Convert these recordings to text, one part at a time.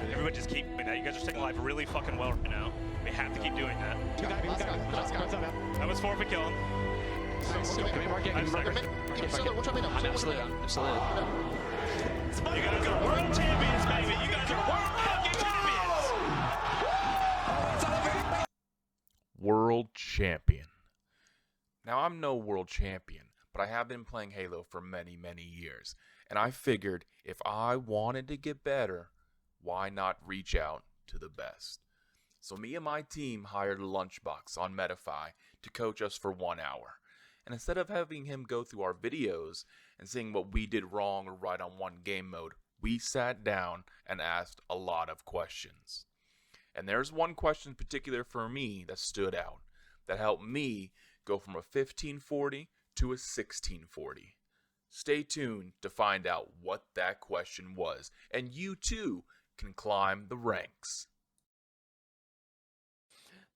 Everybody just keep doing that. You guys are staying alive really fucking well right now. We have to keep doing that. That was 4 for killing. Absolutely. You guys are world champions, baby. You guys are world fucking champions. World champion. Now, I'm no world champion, but I have been playing Halo for many, many years. And I figured if I wanted to get better, why not reach out to the best? So me and my team hired Lunchbox on Metafy to coach us for 1 hour. And instead of having him go through our videos and seeing what we did wrong or right on one game mode, we sat down and asked a lot of questions. And there's one question in particular for me that stood out, that helped me go from a 1540 to a 1640. Stay tuned to find out what that question was, and you too can climb the ranks.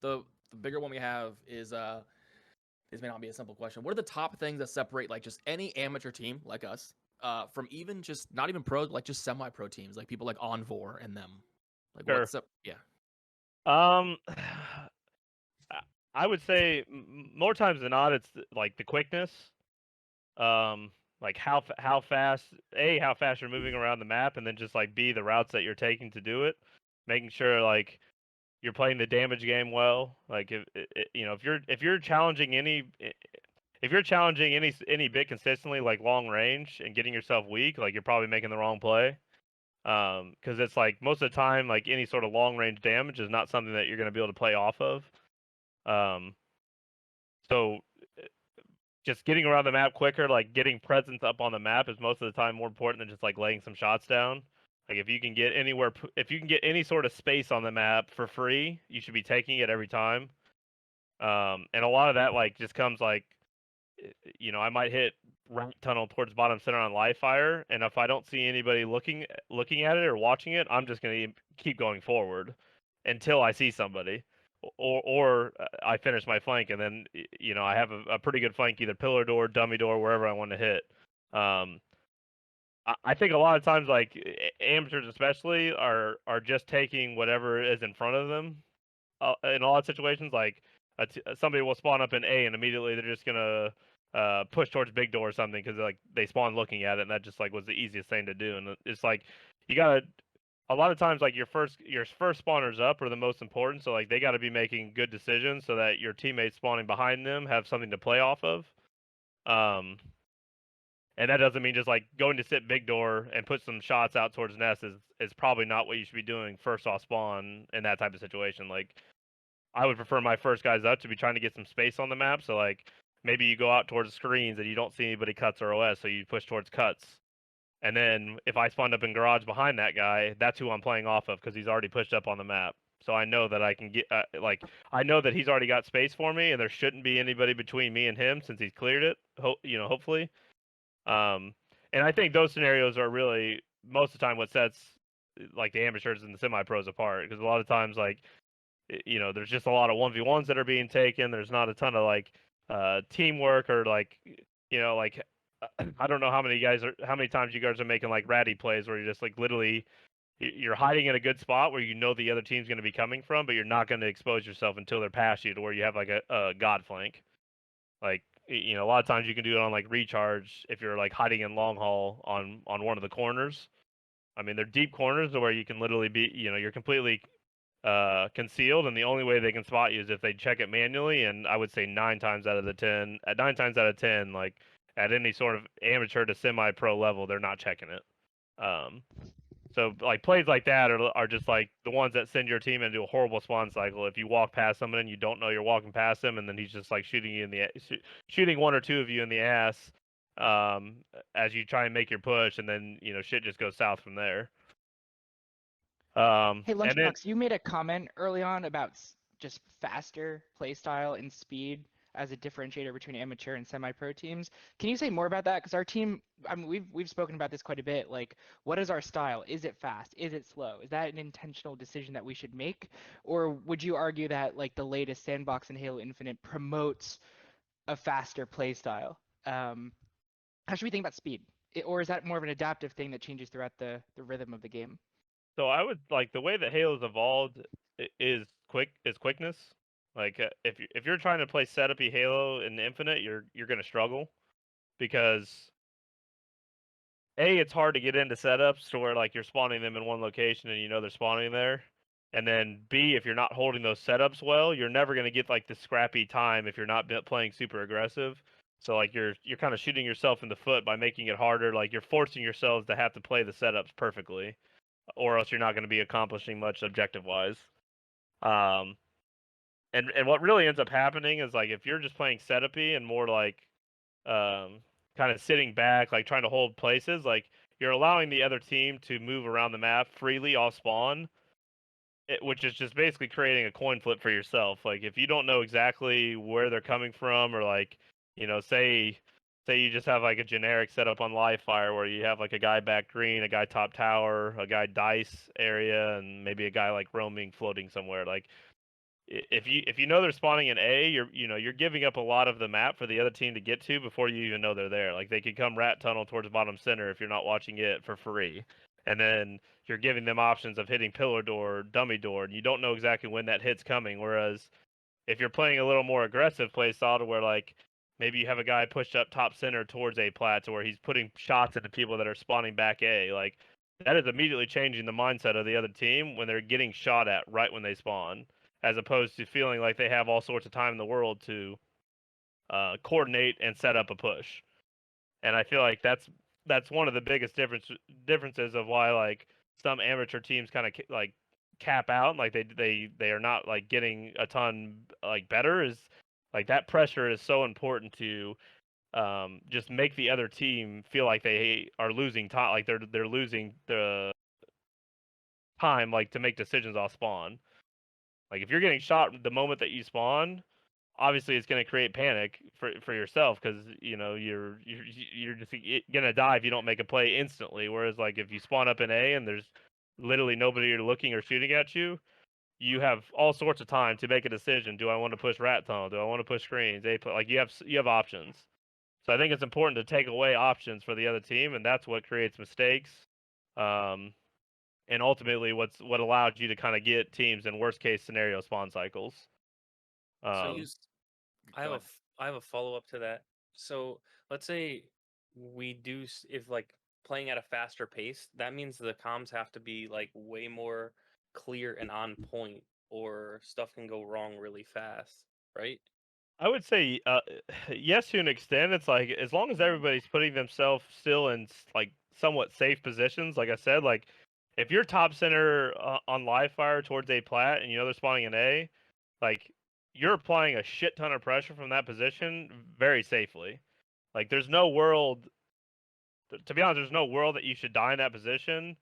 The bigger one we have is this may not be a simple question. What are the top things that separate like just any amateur team like us from even just not even pro, like just semi-pro teams, like people like Envor and them? Like Sure. what's up? Yeah. I would say more times than not, it's like the quickness. Like how fast you're moving around the map, and then just like B, the routes that you're taking to do it, making sure like you're playing the damage game well. Like if you're challenging any bit consistently, like long range and getting yourself weak, like you're probably making the wrong play. Because it's like most of the time, like any sort of long range damage is not something that you're going to be able to play off of. So just getting around the map quicker, like getting presence up on the map is most of the time more important than just like laying some shots down. Like if you can get any sort of space on the map for free, you should be taking it every time. And a lot of that like just comes like, I might hit right tunnel towards bottom center on live fire, and if I don't see anybody looking at it or watching it, I'm just gonna keep going forward until I see somebody. Or I finish my flank, and then I have a pretty good flank, either pillar door, dummy door, wherever I want to hit. I think a lot of times, like amateurs especially, are just taking whatever is in front of them. In a lot of situations, like somebody will spawn up in A, and immediately they're just gonna push towards big door or something because like they spawn looking at it, and that just like was the easiest thing to do. And it's like you gotta. A lot of times, like your first spawners up are the most important, so like they got to be making good decisions so that your teammates spawning behind them have something to play off of. And that doesn't mean just like going to sit big door and put some shots out towards nest is probably not what you should be doing first off spawn in that type of situation. Like I would prefer my first guys up to be trying to get some space on the map, so like maybe you go out towards screens and you don't see anybody cuts or OS, so you push towards cuts. And then if I spawned up in garage behind that guy, that's who I'm playing off of because he's already pushed up on the map. So I know that I can get I know that he's already got space for me, and there shouldn't be anybody between me and him since he's cleared it. Hopefully. And I think those scenarios are really most of the time what sets like the amateurs and the semi-pros apart, because a lot of times like there's just a lot of 1v1s that are being taken. There's not a ton of like teamwork or like I don't know how many times you guys are making like ratty plays where you're just like literally you're hiding in a good spot where the other team's going to be coming from, but you're not going to expose yourself until they're past you to where you have like a god flank. Like a lot of times you can do it on like recharge if you're like hiding in long haul on one of the corners. I mean, they're deep corners where you can literally be you're completely concealed, and the only way they can spot you is if they check it manually. And I would say 9 times out of 10, like at any sort of amateur to semi-pro level, they're not checking it. So like plays like that are just like the ones that send your team into a horrible spawn cycle. If you walk past someone and you don't know you're walking past him, and then he's just like shooting one or two of you in the ass as you try and make your push, and then shit just goes south from there. Hey, Lunchbox, you made a comment early on about just faster playstyle and speed as a differentiator between amateur and semi-pro teams. Can you say more about that? Because our team, I mean, we've spoken about this quite a bit. Like, what is our style? Is it fast? Is it slow? Is that an intentional decision that we should make? Or would you argue that like the latest sandbox in Halo Infinite promotes a faster playstyle? How should we think about speed? Or is that more of an adaptive thing that changes throughout the rhythm of the game? So I would like the way that Halo's evolved is quickness. Like if you're trying to play setupy Halo in Infinite, you're gonna struggle because it's hard to get into setups to where like you're spawning them in one location and you know they're spawning there. And then B, if you're not holding those setups well, you're never gonna get like the scrappy time if you're not playing super aggressive. So like you're kind of shooting yourself in the foot by making it harder. Like you're forcing yourselves to have to play the setups perfectly, or else you're not going to be accomplishing much objective wise. Um, and what really ends up happening is like if you're just playing setupy and more like kind of sitting back, like trying to hold places, like you're allowing the other team to move around the map freely off spawn, which is just basically creating a coin flip for yourself. Like if you don't know exactly where they're coming from, or like say you just have like a generic setup on live fire where you have like a guy back green, a guy top tower, a guy dice area, and maybe a guy like roaming floating somewhere. Like if you know they're spawning in A, you're giving up a lot of the map for the other team to get to before you even know they're there. Like they could come rat tunnel towards bottom center if you're not watching it for free. And then you're giving them options of hitting pillar door, dummy door, and you don't know exactly when that hit's coming. Whereas if you're playing a little more aggressive play style to where like maybe you have a guy pushed up top center towards A plat where he's putting shots into people that are spawning back A, like that is immediately changing the mindset of the other team when they're getting shot at right when they spawn, as opposed to feeling like they have all sorts of time in the world to coordinate and set up a push. And I feel like that's one of the biggest differences of why like some amateur teams kind of like cap out, like they are not like getting a ton like better, is like that pressure is so important to just make the other team feel like they are losing time, like they're losing the time like to make decisions off spawn. Like if you're getting shot the moment that you spawn, obviously it's going to create panic for yourself because you're just going to die if you don't make a play instantly. Whereas like if you spawn up in A and there's literally nobody looking or shooting at you, you have all sorts of time to make a decision. Do I want to push rat tunnel? Do I want to push screens? Like you have options. So I think it's important to take away options for the other team, and that's what creates mistakes. And ultimately, what allowed you to kind of get teams in worst case scenario spawn cycles. I have a follow up to that. So let's say we do if like playing at a faster pace, that means the comms have to be like way more clear and on point, or stuff can go wrong really fast, right? I would say yes to an extent. It's like as long as everybody's putting themselves still in like somewhat safe positions. Like I said, like if you're top center on live fire towards A plat and you know they're spawning an A, like you're applying a shit ton of pressure from that position very safely. Like there's no world, to be honest, there's no world that you should die in that position.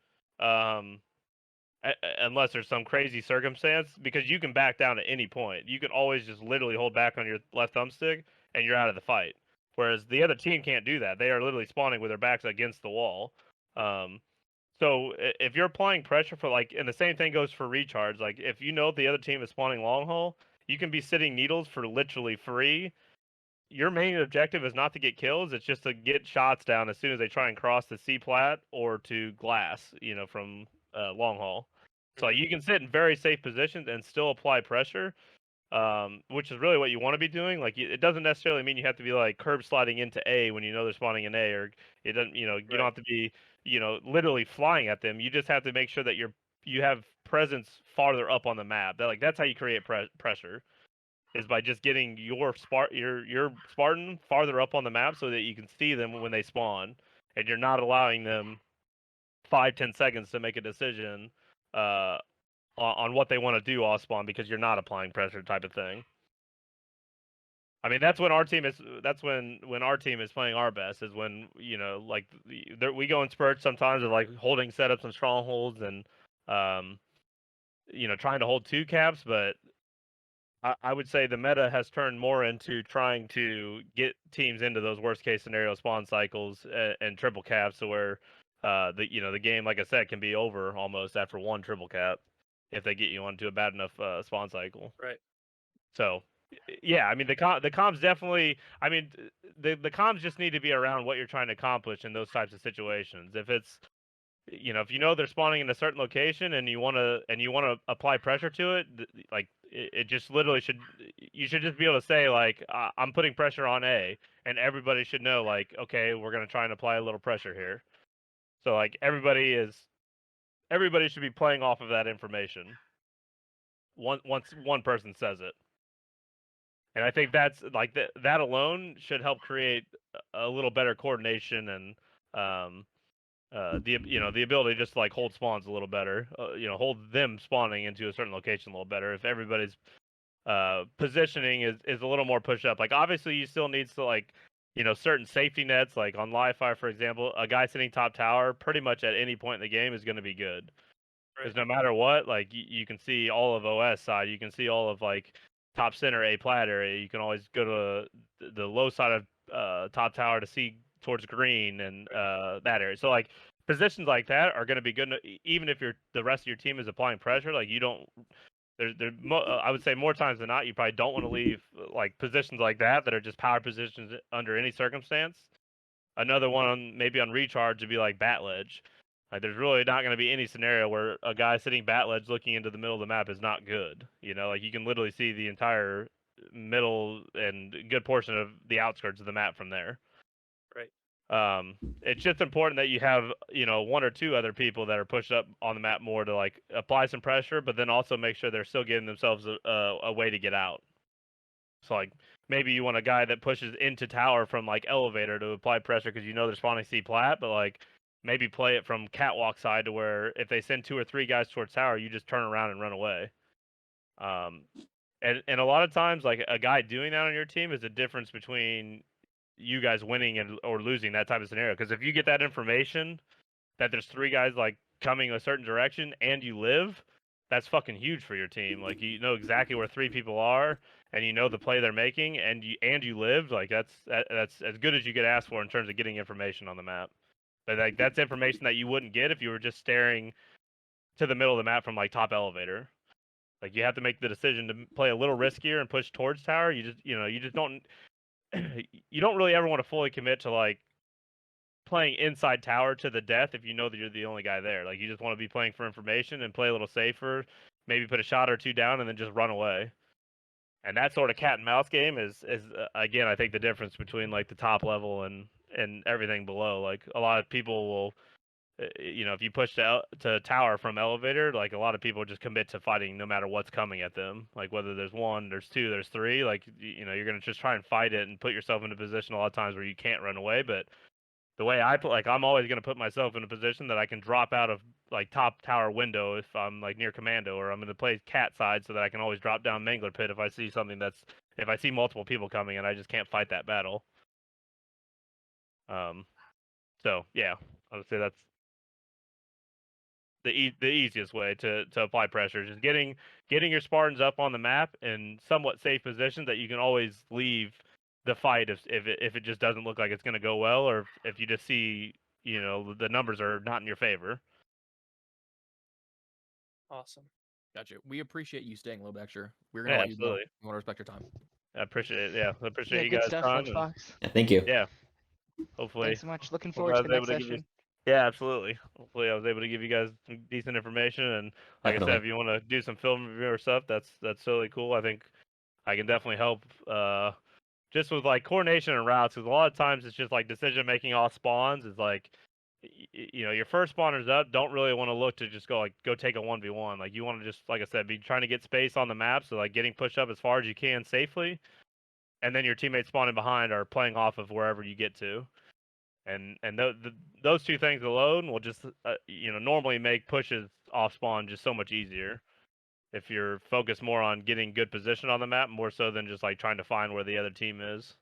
Unless there's some crazy circumstance, because you can back down at any point. You can always just literally hold back on your left thumbstick and you're out of the fight. Whereas the other team can't do that. They are literally spawning with their backs against the wall. So if you're applying pressure for like, and the same thing goes for recharge. Like if you know the other team is spawning long haul, you can be sitting needles for literally free. Your main objective is not to get kills. It's just to get shots down as soon as they try and cross the C plat or to glass, from long haul. So you can sit in very safe positions and still apply pressure, which is really what you want to be doing. Like it doesn't necessarily mean you have to be like curb sliding into A when you know they're spawning in A, or it doesn't. You don't have to be literally flying at them. You just have to make sure that you have presence farther up on the map. That's how you create pressure, is by just getting your Spartan farther up on the map so that you can see them when they spawn, and you're not allowing them 5-10 seconds to make a decision on what they want to do off spawn because you're not applying pressure type of thing. I mean, that's when our team is playing our best, is when we go in spurts sometimes of like holding setups and strongholds and trying to hold two caps, but I would say the meta has turned more into trying to get teams into those worst case scenario spawn cycles and triple caps, to where the game, like I said, can be over almost after one triple cap if they get you onto a bad enough spawn cycle. Right. So yeah, I mean the comms definitely. I mean the comms just need to be around what you're trying to accomplish in those types of situations. If it's if you know they're spawning in a certain location and you want to apply pressure to it, like it just literally you should just be able to say like I'm putting pressure on A, and everybody should know like, okay, we're gonna try and apply a little pressure here. So like everybody should be playing off of that information. Once one person says it. And I think that's like that alone should help create a little better coordination and the ability just to like hold spawns a little better. Hold them spawning into a certain location a little better. If everybody's positioning is a little more pushed up. Like obviously you still need to like certain safety nets. Like on live fire, for example, a guy sitting top tower pretty much at any point in the game is going to be good. Because no matter what, like you can see all of OS side, you can see all of like top center A plat area. You can always go to the low side of top tower to see towards green and that area. So like positions like that are going to be good, even if the rest of your team is applying pressure. Like you don't. I would say more times than not, you probably don't want to leave like positions like that are just power positions under any circumstance. Another one maybe on recharge would be like bat ledge. Like, there's really not going to be any scenario where a guy sitting bat ledge looking into the middle of the map is not good. Like you can literally see the entire middle and good portion of the outskirts of the map from there. Right. It's just important that you have, one or two other people that are pushed up on the map more to like apply some pressure, but then also make sure they're still giving themselves a way to get out. So like maybe you want a guy that pushes into tower from like elevator to apply pressure because they're spawning C plat, but like maybe play it from catwalk side to where if they send 2 or 3 guys towards tower, you just turn around and run away. And a lot of times like a guy doing that on your team is the difference between you guys winning or losing that type of scenario. Because if you get that information that there's 3 guys like coming a certain direction and you live, that's fucking huge for your team. Like you know exactly where 3 people are, and you know the play they're making, and you lived. Like that's as good as you could ask for in terms of getting information on the map. But like that's information that you wouldn't get if you were just staring to the middle of the map from like top elevator. Like you have to make the decision to play a little riskier and push towards tower. You just don't you don't really ever want to fully commit to like playing inside tower to the death if you know that you're the only guy there. Like you just want to be playing for information and play a little safer, maybe put a shot or 2 down and then just run away. And that sort of cat and mouse game is again, I think the difference between like the top level and everything below. Like a lot of people will if you push to tower from elevator, like a lot of people just commit to fighting no matter what's coming at them. Like whether there's 1, there's 2, there's 3, like you're going to just try and fight it and put yourself in a position a lot of times where you can't run away. But the way I play, like I'm always going to put myself in a position that I can drop out of like top tower window if I'm like near commando, or I'm going to play cat side so that I can always drop down mangler pit if I see if I see multiple people coming and I just can't fight that battle. So yeah, I would say that's the easiest way to apply pressure, just getting your Spartans up on the map in somewhat safe positions that you can always leave the fight if it just doesn't look like it's going to go well, or if you just see the numbers are not in your favor. Awesome. Gotcha. We appreciate you staying a little bit extra. We're gonna let you go. Absolutely. We want to respect your time. I appreciate it. Yeah, I appreciate you good guys' stuff, time. Lunchbox. Yeah, thank you. Yeah, hopefully. Thanks so much. Looking hopefully forward to the I next was able to give session. Yeah, absolutely. Hopefully, I was able to give you guys some decent information. And like I said, Definitely. if you want to do some film review or stuff, that's totally cool. I think I can definitely help. Just with like coordination and routes, because a lot of times it's just like decision making off spawns. Is like, your first spawner's up. Don't really want to look to just go take a 1v1. Like you want to just, like I said, be trying to get space on the map. So like getting pushed up as far as you can safely, and then your teammates spawning behind are playing off of wherever you get to. And those 2 things alone will just normally make pushes off spawn just so much easier if you're focused more on getting good position on the map more so than just like trying to find where the other team is.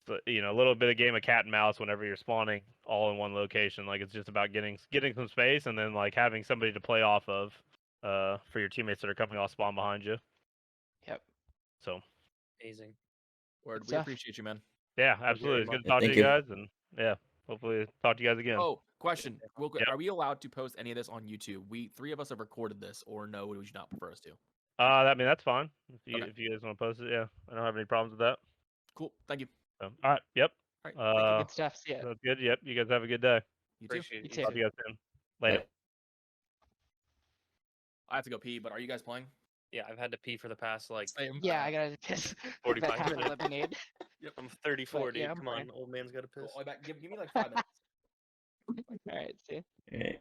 So, a little bit of game of cat and mouse whenever you're spawning all in one location. Like it's just about getting some space and then like having somebody to play off of for your teammates that are coming off spawn behind you. Yep. So Amazing. Word. Good We stuff. appreciate you, man. yeah, absolutely. It's good to Yeah, talk to thank you you. guys, and yeah, hopefully talk to you guys again. Oh, question. Real quick. Yep. Are we allowed to post any of this on YouTube? We 3 of us have recorded this, or no? Would you not prefer us to? I mean that's fine. Okay. If you guys want to post it, yeah, I don't have any problems with that. Cool. Thank you. So, all right. Yep. All right. Thank you. Good stuff. See ya. Sounds good. Yep. You guys have a good day. You You too. Appreciate You you. too. Love you guys soon. Later. I have to go pee, but are you guys playing? Yeah, I've had to pee for the past like Same. Yeah, I gotta piss. 45 half a minutes. lemonade. I'm 34, But, yeah, dude. I'm Come on, fine. old man's got to piss. Give me like 5 minutes. All right, see. ya. All right.